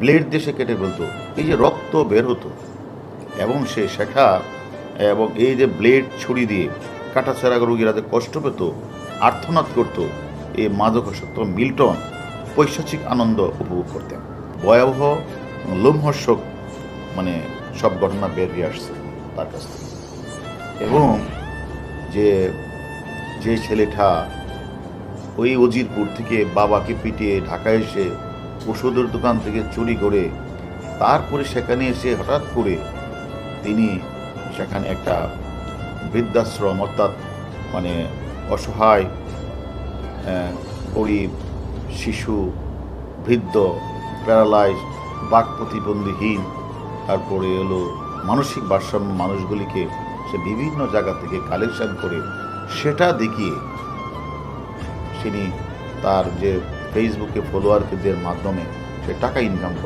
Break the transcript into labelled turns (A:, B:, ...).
A: Blade দিয়ে সে কেটে ফেলতো, এই যে রক্ত বের হতো এবং সেটা এবং এই যে ব্লেড ছুরি দিয়ে কাটাছেঁড়া রোগীরা যে কষ্ট পেত, আর্তনাদ করতো, এই মাদকাসক্ত মিল্টন পৈশাচিক আনন্দ উপভোগ করতেন। ভয়াবহ লোমহর্ষক মানে সব ঘটনা বেরিয়ে আসছে তার কাছ থেকে। এবং যে যে ছেলেটা ওই উজিরপুর থেকে বাবাকে পিটিয়ে ঢাকায় এসে ওষুধের দোকান থেকে চুরি করে তারপরে সেখানে এসে হঠাৎ করে তিনি সেখানে একটা বৃদ্ধাশ্রম, অর্থাৎ মানে অসহায় গরিব শিশু, বৃদ্ধ, প্যারালাইজ, বাক প্রতিবন্ধীহীন, তারপরে এলো মানসিক ভারসাম্য মানুষগুলিকে সে বিভিন্ন জায়গা থেকে কালেকশন করে সেটা দেখিয়ে তিনি তার যে ফেসবুকে ফলোয়ারদের মাধ্যমে সে টাকা ইনকাম করে।